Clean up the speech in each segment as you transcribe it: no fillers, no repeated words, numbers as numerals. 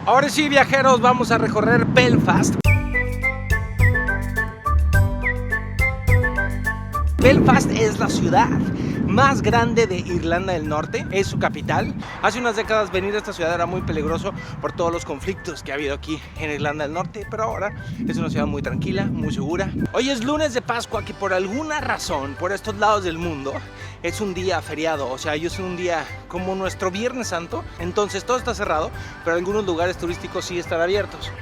Ahora sí, viajeros, vamos a recorrer Belfast. Belfast es la ciudad más grande de Irlanda del Norte, es su capital. Hace unas décadas venir a esta ciudad era muy peligroso por todos los conflictos que ha habido aquí en Irlanda del Norte, pero ahora es una ciudad muy tranquila, muy segura. Hoy es lunes de Pascua, que por alguna razón, por estos lados del mundo, es un día feriado, o sea, es un día como nuestro Viernes Santo, entonces todo está cerrado, pero algunos lugares turísticos sí están abiertos.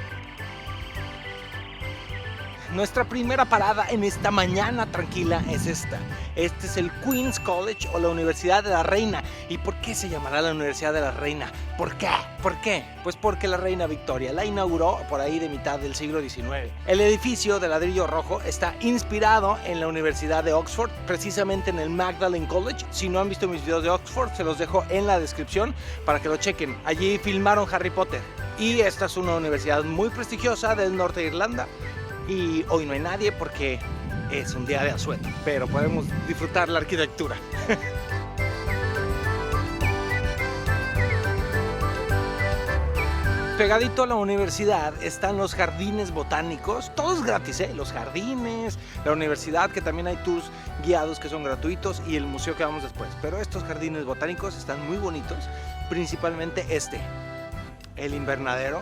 Nuestra primera parada en esta mañana tranquila es esta. Este es el Queen's College o la Universidad de la Reina. ¿Y por qué se llamará la Universidad de la Reina? ¿Por qué? ¿Por qué? Pues porque la reina Victoria la inauguró por ahí de mitad del siglo XIX. El edificio de ladrillo rojo está inspirado en la Universidad de Oxford, precisamente en el Magdalen College. Si no han visto mis videos de Oxford, se los dejo en la descripción para que lo chequen. Allí filmaron Harry Potter. Y esta es una universidad muy prestigiosa del norte de Irlanda. Y hoy no hay nadie porque es un día de asueto, pero podemos disfrutar la arquitectura. Pegadito a la universidad están los jardines botánicos, todos gratis, los jardines, la universidad, que también hay tours guiados que son gratuitos, y el museo que vamos después. Pero estos jardines botánicos están muy bonitos, principalmente el invernadero.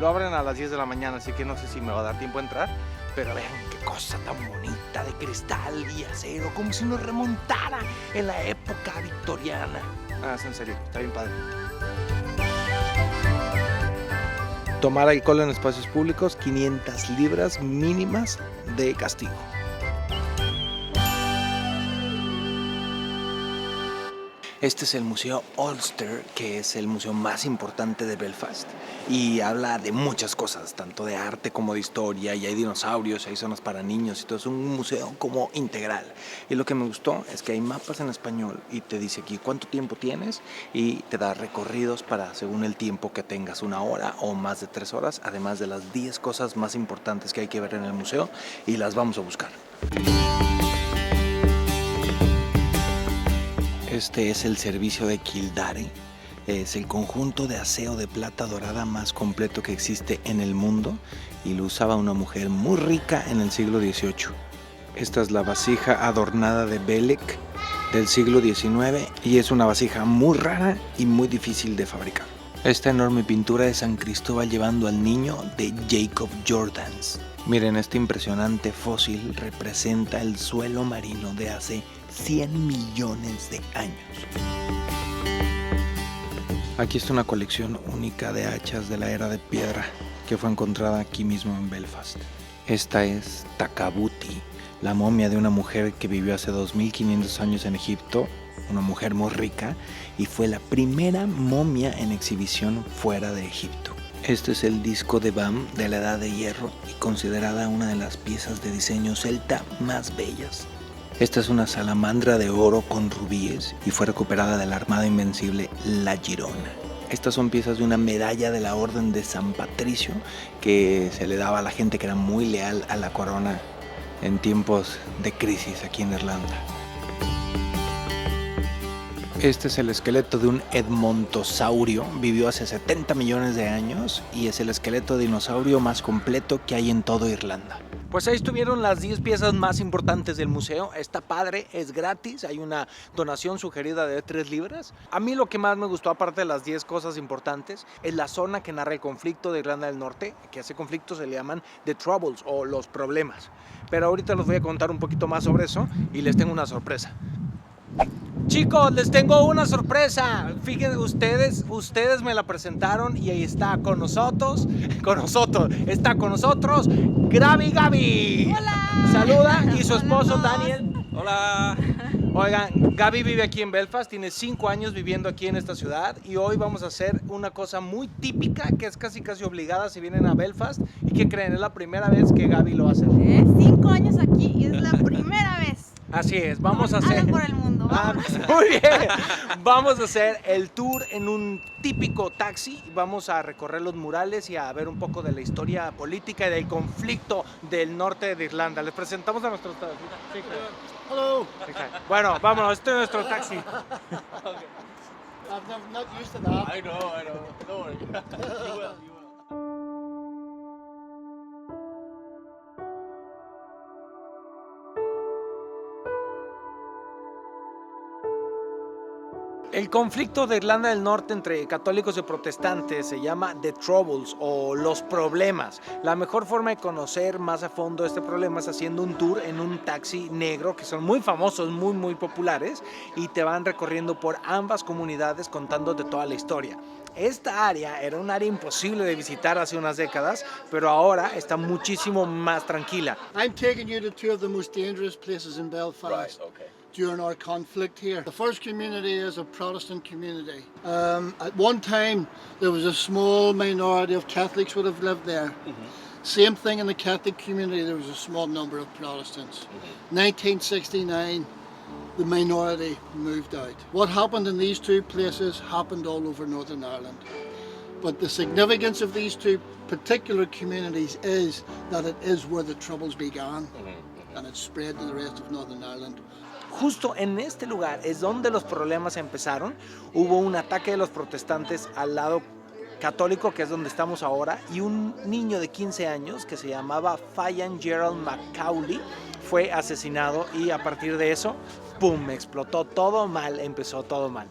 Lo abren a las 10 de la mañana, así que no sé si me va a dar tiempo a entrar. Pero vean qué cosa tan bonita, de cristal y acero, como si nos remontara en la época victoriana. Ah, es en serio, está bien padre. Tomar alcohol en espacios públicos, 500 libras mínimas de castigo. Este es el Museo Ulster, que es el museo más importante de Belfast, y habla de muchas cosas, tanto de arte como de historia, y hay dinosaurios, hay zonas para niños y todo. Es un museo como integral. Y lo que me gustó es que hay mapas en español y te dice aquí cuánto tiempo tienes y te da recorridos para según el tiempo que tengas, 1 hora o más de 3 horas, además de las 10 cosas más importantes que hay que ver en el museo, y las vamos a buscar. Este es el servicio de Kildare. Es el conjunto de aseo de plata dorada más completo que existe en el mundo, y lo usaba una mujer muy rica en el siglo XVIII. Esta es la vasija adornada de Bélec del siglo XIX, y es una vasija muy rara y muy difícil de fabricar. Esta enorme pintura de San Cristóbal llevando al niño, de Jacob Jordaens. Miren, este impresionante fósil representa el suelo marino de hace 100 millones de años. Aquí está una colección única de hachas de la era de piedra que fue encontrada aquí mismo en Belfast. Esta es Takabuti, la momia de una mujer que vivió hace 2500 años en Egipto, una mujer muy rica, y fue la primera momia en exhibición fuera de Egipto. Este es el disco de Bam de la Edad de Hierro y considerada una de las piezas de diseño celta más bellas. Esta es una salamandra de oro con rubíes y fue recuperada de la Armada Invencible La Girona. Estas son piezas de una medalla de la Orden de San Patricio que se le daba a la gente que era muy leal a la corona en tiempos de crisis aquí en Irlanda. Este es el esqueleto de un edmontosaurio, vivió hace 70 millones de años y es el esqueleto de dinosaurio más completo que hay en toda Irlanda. Pues ahí estuvieron las 10 piezas más importantes del museo. Está padre, es gratis, hay una donación sugerida de 3 libras. A mí lo que más me gustó, aparte de las 10 cosas importantes, es la zona que narra el conflicto de Irlanda del Norte, que a ese conflicto se le llaman The Troubles o los problemas. Pero ahorita les voy a contar un poquito más sobre eso y les tengo una sorpresa. Chicos, les tengo una sorpresa. Fíjense, ustedes me la presentaron y ahí está con nosotros, está con nosotros Gaby. Hola. Saluda, y su esposo Daniel. Hola. Oigan, Gaby vive aquí en Belfast, tiene 5 años viviendo aquí en esta ciudad, y hoy vamos a hacer una cosa muy típica que es casi obligada si vienen a Belfast. ¿Y qué creen? Es la primera vez que Gaby lo va a hacer. 5 años aquí y es la primera vez. Así es, vamos a hacer... por el mundo, vámonos. Muy bien, vamos a hacer el tour en un típico taxi. Vamos a recorrer los murales y a ver un poco de la historia política y del conflicto del norte de Irlanda. Les presentamos a nuestro taxi. Sí, claro. Hello. Bueno, vámonos, este es nuestro taxi. I'm not used to that. I know. Don't worry. You will. El conflicto de Irlanda del Norte entre católicos y protestantes se llama The Troubles o los problemas. La mejor forma de conocer más a fondo este problema es haciendo un tour en un taxi negro, que son muy famosos, muy populares, y te van recorriendo por ambas comunidades contándote toda la historia. Esta área era un área imposible de visitar hace unas décadas, pero ahora está muchísimo más tranquila. I'm taking you to two of the most dangerous places in Belfast. Right, okay. During our conflict here. The first community is a Protestant community. At one time, there was a small minority of Catholics would have lived there. Same thing in the Catholic community, there was a small number of Protestants. 1969, the minority moved out. What happened in these two places happened all over Northern Ireland. But the significance of these two particular communities is that it is where the Troubles began, and it spread to the rest of Northern Ireland. Justo en este lugar es donde los problemas empezaron. Hubo un ataque de los protestantes al lado católico, que es donde estamos ahora, y un niño de 15 años que se llamaba Fionn Gerald Macaulay fue asesinado, y a partir de eso, ¡pum!, explotó todo mal, empezó todo mal.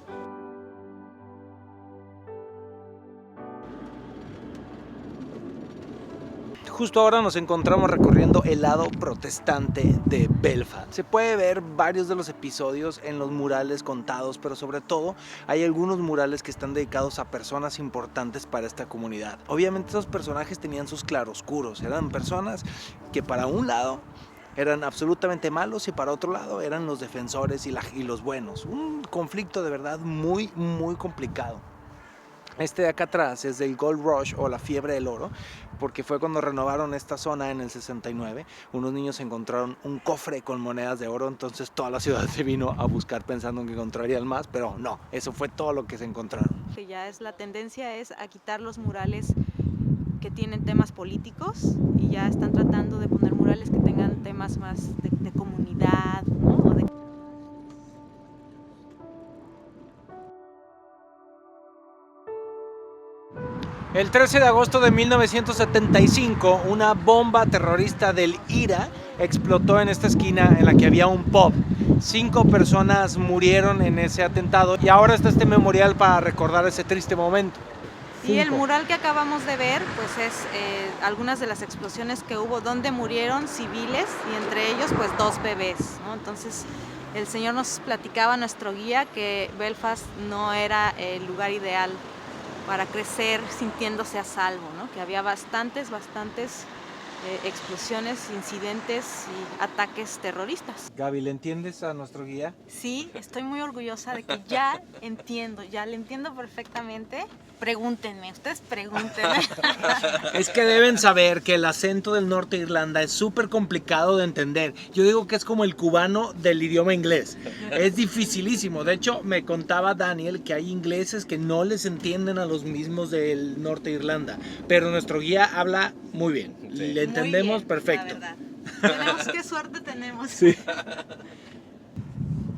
Justo ahora nos encontramos recorriendo el lado protestante de Belfast. Se puede ver varios de los episodios en los murales contados, pero sobre todo hay algunos murales que están dedicados a personas importantes para esta comunidad. Obviamente esos personajes tenían sus claroscuros, eran personas que para un lado eran absolutamente malos y para otro lado eran los defensores y los buenos. Un conflicto de verdad muy complicado. Este de acá atrás es del Gold Rush o la fiebre del oro, porque fue cuando renovaron esta zona en el 69. Unos niños encontraron un cofre con monedas de oro, entonces toda la ciudad se vino a buscar pensando que encontrarían más, pero no, eso fue todo lo que se encontraron. Que ya es la tendencia es a quitar los murales que tienen temas políticos y ya están tratando de poner murales que tengan temas más de comunidad, ¿no? O de... El 13 de agosto de 1975, una bomba terrorista del IRA explotó en esta esquina en la que había un pub. 5 personas murieron en ese atentado y ahora está este memorial para recordar ese triste momento. Y el mural que acabamos de ver, pues es algunas de las explosiones que hubo donde murieron civiles y entre ellos pues 2 bebés, ¿no? Entonces el señor nos platicaba, nuestro guía, que Belfast no era el lugar ideal para crecer sintiéndose a salvo, ¿no? Que había bastantes explosiones, incidentes y ataques terroristas. Gaby, ¿le entiendes a nuestro guía? Sí, estoy muy orgullosa de que ya le entiendo perfectamente. Pregúntenme, ustedes pregúntenme. Es que deben saber que el acento del norte de Irlanda es súper complicado de entender. Yo digo que es como el cubano del idioma inglés. Es dificilísimo. De hecho, me contaba Daniel que hay ingleses que no les entienden a los mismos del norte de Irlanda. Pero nuestro guía habla muy bien. Sí. Le entendemos Muy bien, perfecto. la verdad. Qué suerte tenemos. Sí.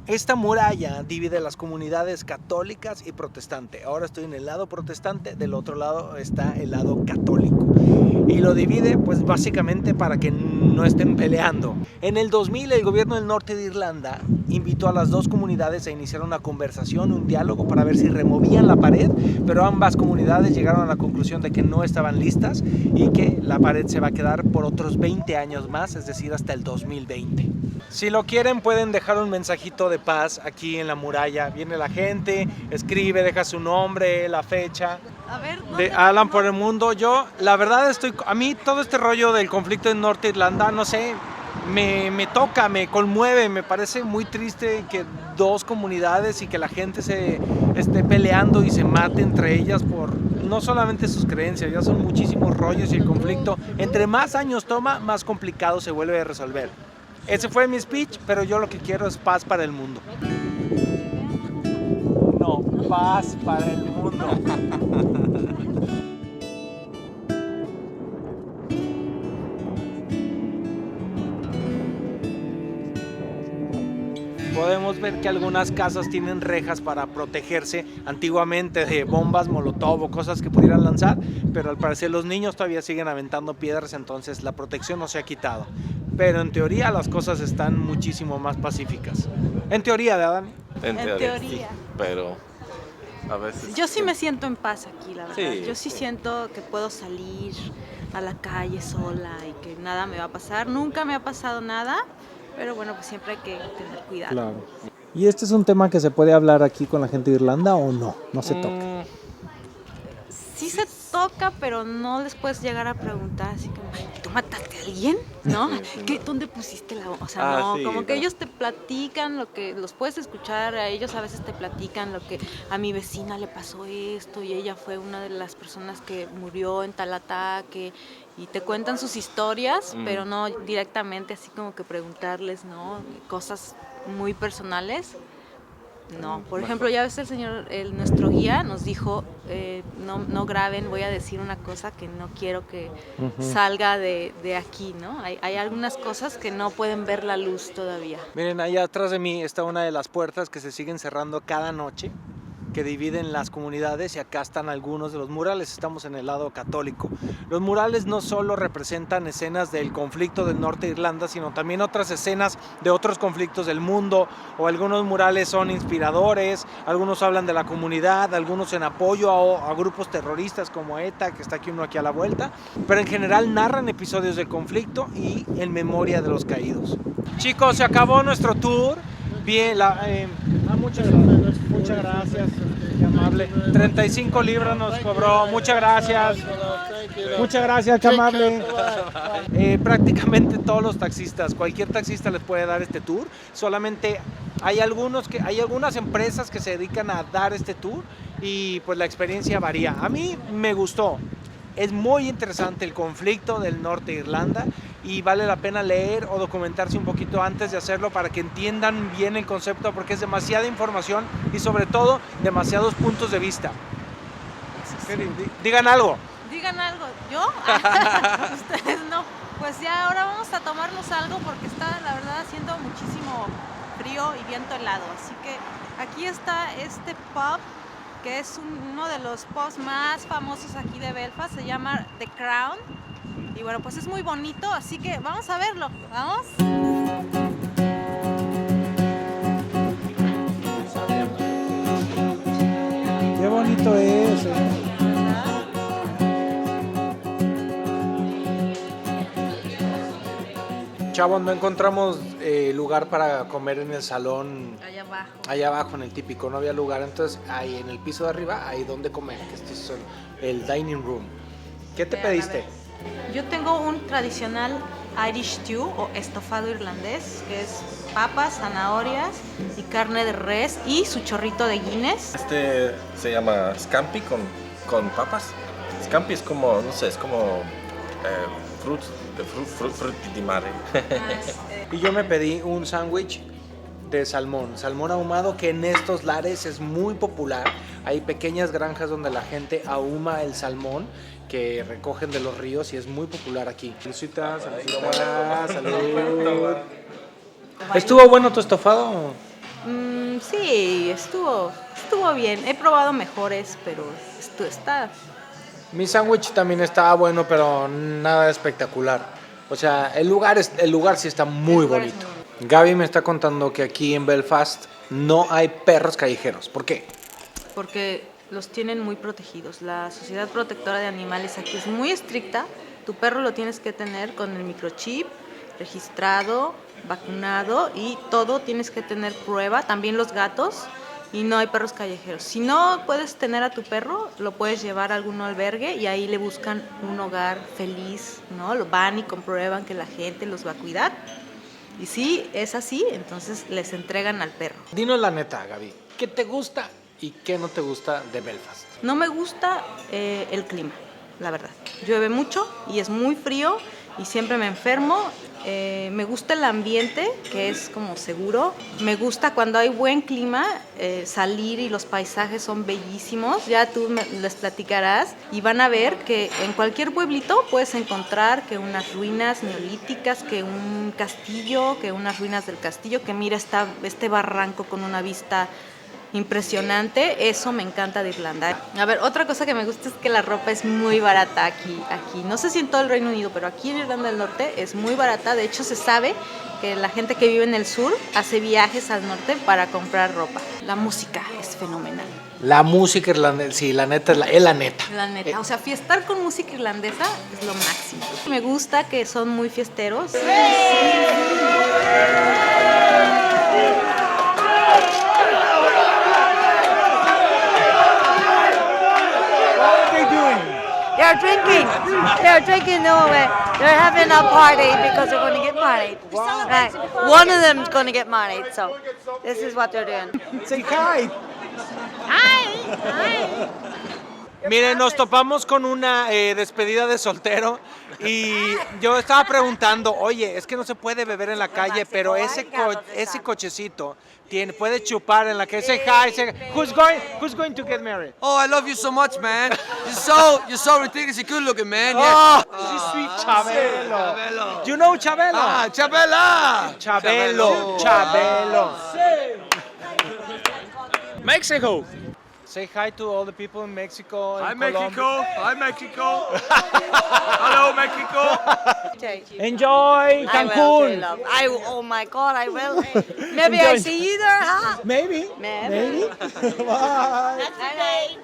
Esta muralla divide las comunidades católicas y protestante. Ahora estoy en el lado protestante, del otro lado está el lado católico. Y lo divide pues básicamente para que no estén peleando. En el 2000 el gobierno del norte de Irlanda invitó a las 2 comunidades a iniciar una conversación, un diálogo para ver si removían la pared, pero ambas comunidades llegaron a la conclusión de que no estaban listas y que la pared se va a quedar por otros 20 años más, es decir, hasta el 2020. Si lo quieren pueden dejar un mensajito de paz aquí en la muralla. Viene la gente, escribe, deja su nombre, la fecha. A ver, De Alan por el mundo. Yo, la verdad, a mí todo este rollo del conflicto en Norte Irlanda, no sé, me toca, me conmueve, me parece muy triste que 2 comunidades y que la gente se esté peleando y se mate entre ellas por no solamente sus creencias, ya son muchísimos rollos y el conflicto, entre más años toma, más complicado se vuelve a resolver. Ese fue mi speech, pero yo lo que quiero es paz para el mundo. No, paz para el mundo. Podemos ver que algunas casas tienen rejas para protegerse antiguamente de bombas molotov o cosas que pudieran lanzar, pero al parecer los niños todavía siguen aventando piedras, entonces la protección no se ha quitado. Pero en teoría las cosas están muchísimo más pacíficas. En teoría, ¿verdad? En teoría. Sí, pero A veces. Yo sí me siento en paz aquí, la verdad. Sí, Yo sí siento que puedo salir a la calle sola y que nada me va a pasar. Nunca me ha pasado nada, pero bueno, pues siempre hay que tener cuidado. Claro. ¿Y este es un tema que se puede hablar aquí con la gente de Irlanda o no? No se toca. Sí se toca, pero no les puedes llegar a preguntar así como, ¿tú mataste a alguien? ¿No? ¿Dónde pusiste la...? O sea, no, sí, como que no. ellos te platican lo que los puedes escuchar, a ellos a veces te platican lo que a mi vecina le pasó esto y ella fue una de las personas que murió en tal ataque y te cuentan sus historias, pero no directamente así como que preguntarles, ¿no? Cosas muy personales. No, por ejemplo, ya ves nuestro guía nos dijo, no graben, voy a decir una cosa que no quiero que salga de aquí, ¿no? Hay algunas cosas que no pueden ver la luz todavía. Miren, allá atrás de mí está una de las puertas que se siguen cerrando cada noche, que dividen las comunidades, y acá están algunos de los murales. Estamos en el lado católico. Los murales no solo representan escenas del conflicto del norte de Irlanda, sino también otras escenas de otros conflictos del mundo, o algunos murales son inspiradores, algunos hablan de la comunidad, algunos en apoyo a grupos terroristas como ETA, que está uno aquí a la vuelta, pero en general narran episodios del conflicto y en memoria de los caídos. Chicos, se acabó nuestro tour. Bien, muchas gracias, qué amable. 35 libras nos cobró, muchas gracias. Muchas gracias, qué amable. Prácticamente todos los taxistas, cualquier taxista les puede dar este tour. Solamente hay algunas empresas que se dedican a dar este tour y pues la experiencia varía. A mí me gustó. Es muy interesante el conflicto del norte de Irlanda y vale la pena leer o documentarse un poquito antes de hacerlo para que entiendan bien el concepto, porque es demasiada información y sobre todo demasiados puntos de vista. Digan algo. Digan algo, ¿yo? Ustedes no. Pues ya ahora vamos a tomarnos algo porque está la verdad haciendo muchísimo frío y viento helado. Así que aquí está este pub, que es uno de los pubs más famosos aquí de Belfast, se llama The Crown. Y bueno, pues es muy bonito, así que vamos a verlo. ¿Vamos? Qué bonito es. Chavos, no encontramos lugar para comer en el salón. Allá abajo, en el típico, no había lugar. Entonces, ahí en el piso de arriba hay donde comer, que este es el dining room. ¿Qué te pediste? Yo tengo un tradicional Irish stew o estofado irlandés, que es papas, zanahorias y carne de res y su chorrito de Guinness. Este se llama scampi con papas. Scampi es como, no sé, es como frutti di mare. Y yo me pedí un sándwich de salmón ahumado, que en estos lares es muy popular. Hay pequeñas granjas donde la gente ahuma el salmón que recogen de los ríos y es muy popular aquí. Saludcita, salud. ¿Estuvo bueno tu estofado? Sí, estuvo bien. He probado mejores, pero esto está... Mi sándwich también estaba bueno, pero nada espectacular. O sea, el lugar sí está muy bonito. Gaby me está contando que aquí en Belfast no hay perros callejeros. ¿Por qué? Porque los tienen muy protegidos. La Sociedad Protectora de Animales aquí es muy estricta. Tu perro lo tienes que tener con el microchip, registrado, vacunado y todo tienes que tener prueba. También los gatos. Y no hay perros callejeros. Si no puedes tener a tu perro, lo puedes llevar a algún albergue y ahí le buscan un hogar feliz, ¿no? Lo van y comprueban que la gente los va a cuidar. Y si es así, entonces les entregan al perro. Dinos la neta, Gaby. ¿Qué te gusta y qué no te gusta de Belfast? No me gusta el clima, la verdad. Llueve mucho y es muy frío y siempre me enfermo. Me gusta el ambiente, que es como seguro. Me gusta cuando hay buen clima, salir y los paisajes son bellísimos. Ya tú les platicarás y van a ver que en cualquier pueblito puedes encontrar que unas ruinas neolíticas, que un castillo, que unas ruinas del castillo, que mira este barranco con una vista impresionante. Eso me encanta de Irlanda. A ver, otra cosa que me gusta es que la ropa es muy barata aquí. No sé si en todo el Reino Unido, pero aquí en Irlanda del Norte es muy barata. De hecho, se sabe que la gente que vive en el sur hace viajes al norte para comprar ropa. La música es fenomenal. La música irlandesa, sí, la neta es la neta. La neta, o sea, fiestar con música irlandesa es lo máximo. Me gusta que son muy fiesteros. They're drinking, no way. They're having a party because they're going to get married. Right. One of them's going to get married, so this is what they're doing. Say hi. Hi. Miren, nos topamos con una despedida de soltero y yo estaba preguntando, oye, es que no se puede beber en la calle, pero ese cochecito puede chupar en la calle. Say hi, who's going to get married? Oh, I love you so much, man. You're so ridiculously good looking, man. Oh, she's sweet Chabelo. Chabelo. You know Chabelo? Ah, Chabela. Chabelo. Mexico. Say hi to all the people in Mexico. Hi, Mexico. Hi, Mexico. Hello, Mexico. Enjoy Cancún. Oh my God, I will. Maybe I see you there, huh? Maybe. Bye. Bye.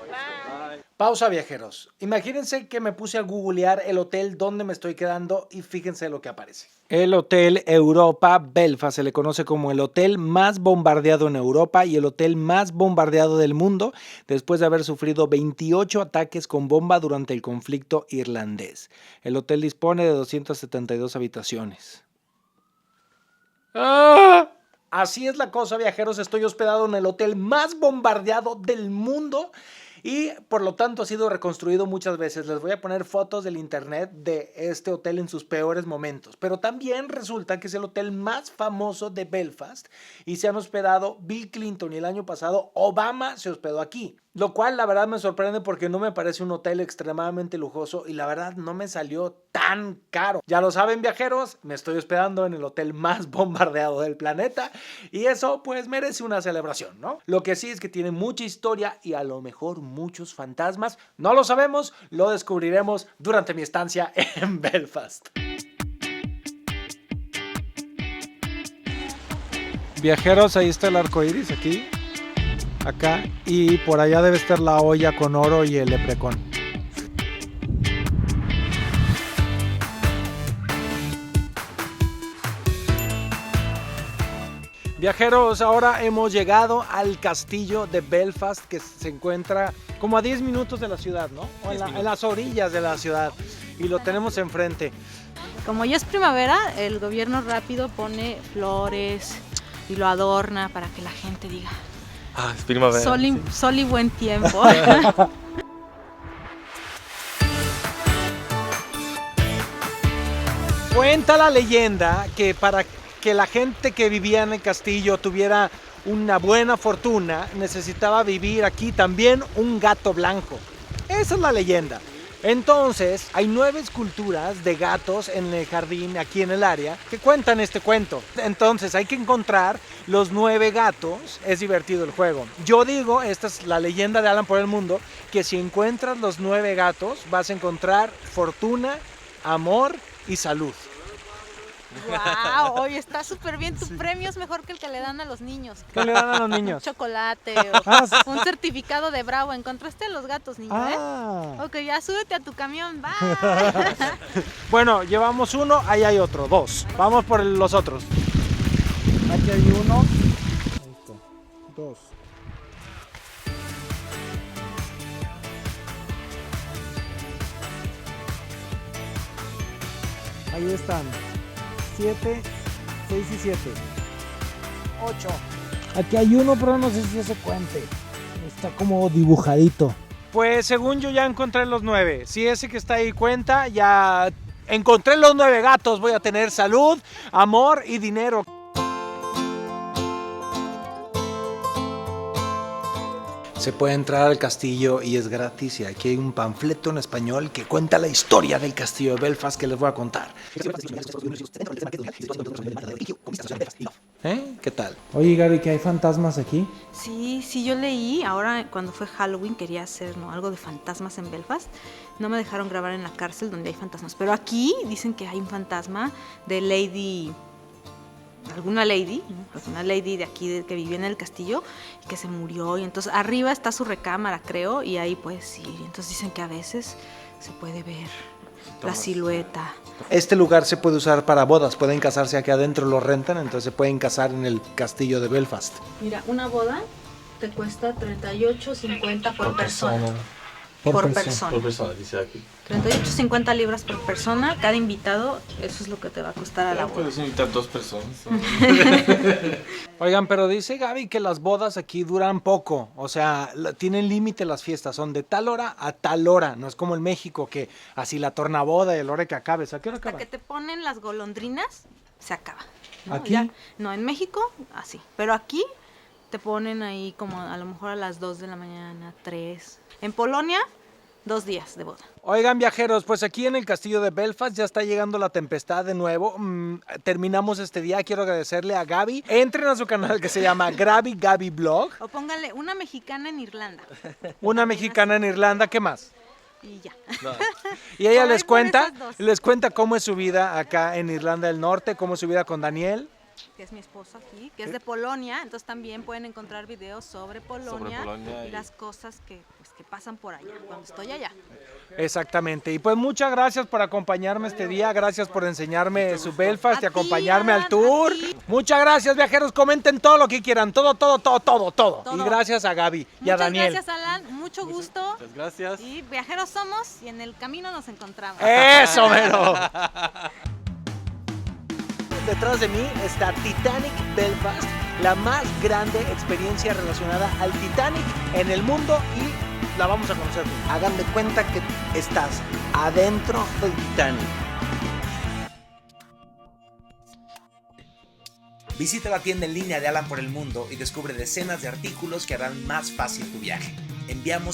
Pausa, viajeros. Imagínense que me puse a googlear el hotel donde me estoy quedando y fíjense lo que aparece. El Hotel Europa Belfast se le conoce como el hotel más bombardeado en Europa y el hotel más bombardeado del mundo después de haber sufrido 28 ataques con bomba durante el conflicto irlandés. El hotel dispone de 272 habitaciones. Así es la cosa, viajeros. Estoy hospedado en el hotel más bombardeado del mundo y por lo tanto ha sido reconstruido muchas veces. Les voy a poner fotos del internet de este hotel en sus peores momentos. Pero también resulta que es el hotel más famoso de Belfast y se han hospedado Bill Clinton y el año pasado Obama se hospedó aquí. Lo cual la verdad me sorprende porque no me parece un hotel extremadamente lujoso y la verdad no me salió tan caro. Ya lo saben, viajeros, me estoy hospedando en el hotel más bombardeado del planeta y eso pues merece una celebración, ¿no? Lo que sí es que tiene mucha historia y a lo mejor muchos fantasmas. No lo sabemos, lo descubriremos durante mi estancia en Belfast. Viajeros, ahí está el arco iris aquí. Acá, y por allá debe estar la olla con oro y el leprecón. Viajeros, ahora hemos llegado al castillo de Belfast, que se encuentra como a 10 minutos de la ciudad, ¿no? O en las orillas de la ciudad, y lo tenemos enfrente. Como ya es primavera, el gobierno rápido pone flores y lo adorna para que la gente diga: Ah, es primavera. Sol y buen tiempo. Cuenta la leyenda que para que la gente que vivía en el castillo tuviera una buena fortuna, necesitaba vivir aquí también un gato blanco. Esa es la leyenda. Entonces, hay 9 esculturas de gatos en el jardín, aquí en el área, que cuentan este cuento. Entonces, hay que encontrar los 9 gatos. Es divertido el juego. Yo digo, esta es la leyenda de Alan por el mundo, que si encuentras los 9 gatos, vas a encontrar fortuna, amor y salud. Wow, oye, está súper bien. Tu premio es mejor que el que le dan a los niños. ¿Qué le dan a los niños? Un chocolate o un certificado de Bravo. Encontraste a los gatos, niño, ¿eh? Ok, ya súbete a tu camión, va. Bueno, llevamos uno, ahí hay otro, 2. Vamos por los otros. Aquí hay uno. Ahí está. 2. Ahí están. 7, 6 y 7. 8. Aquí hay uno, pero no sé si se cuente. Está como dibujadito. Pues según yo ya encontré los 9. Si ese que está ahí cuenta, ya encontré los 9 gatos. Voy a tener salud, amor y dinero. Se puede entrar al castillo y es gratis, y aquí hay un panfleto en español que cuenta la historia del castillo de Belfast que les voy a contar. ¿Qué tal? Oye, Gaby, ¿que hay fantasmas aquí? Sí, yo leí. Ahora, cuando fue Halloween, quería hacer algo de fantasmas en Belfast. No me dejaron grabar en la cárcel donde hay fantasmas. Pero aquí dicen que hay un fantasma de Lady alguna lady, ¿no? Pues una lady de aquí que vivía en el castillo y que se murió. Y entonces arriba está su recámara, creo, y ahí puedes ir. Y entonces dicen que a veces se puede ver la silueta. Este lugar se puede usar para bodas, pueden casarse aquí adentro, lo rentan, entonces se pueden casar en el castillo de Belfast. Mira, una boda te cuesta $38.50 por persona. Por persona. Por persona, dice aquí. 38.50 libras por persona, cada invitado, eso es lo que te va a costar a la boda. Puedes invitar 2 personas. Oigan, pero dice Gaby que las bodas aquí duran poco, o sea, tienen límite las fiestas, son de tal hora a tal hora, no es como en México que así la tornaboda y el hora que acabes, ¿a qué hora Hasta acaba? que te ponen las golondrinas, se acaba. ¿no? ¿Aquí? No, en México, así. Pero aquí te ponen ahí como a lo mejor a las 2 de la mañana, 3. En Polonia, 2 días de boda. Oigan, viajeros, pues aquí en el castillo de Belfast ya está llegando la tempestad de nuevo. Terminamos este día. Quiero agradecerle a Gaby. Entren a su canal que se llama Gaby Blog. O pónganle una mexicana en Irlanda. Una mexicana en Irlanda. ¿Qué más? Y ya. Y ella Por ahí por esas dos. les cuenta cómo es su vida acá en Irlanda del Norte, cómo es su vida con Daniel. Que es mi esposo aquí, que es de Polonia, entonces también pueden encontrar videos sobre Polonia, Polonia y y- las cosas que pasan por allá, cuando estoy allá. Exactamente. Y pues muchas gracias por acompañarme este día. Gracias por enseñarme su Belfast y A ti, acompañarme al Alan, tour. a ti. Muchas gracias, viajeros. Comenten todo lo que quieran. Todo. Todo. Y gracias a Gaby y a Muchas Daniel. gracias, Alan, mucho gusto. Muchas gracias. Y viajeros somos y en el camino nos encontramos. ¡Eso, mero! Detrás de mí está Titanic Belfast, la más grande experiencia relacionada al Titanic en el mundo y la vamos a conocer. Hagan de cuenta que estás adentro del Titanic. Visita la tienda en línea de Alan por el Mundo y descubre decenas de artículos que harán más fácil tu viaje. Enviamos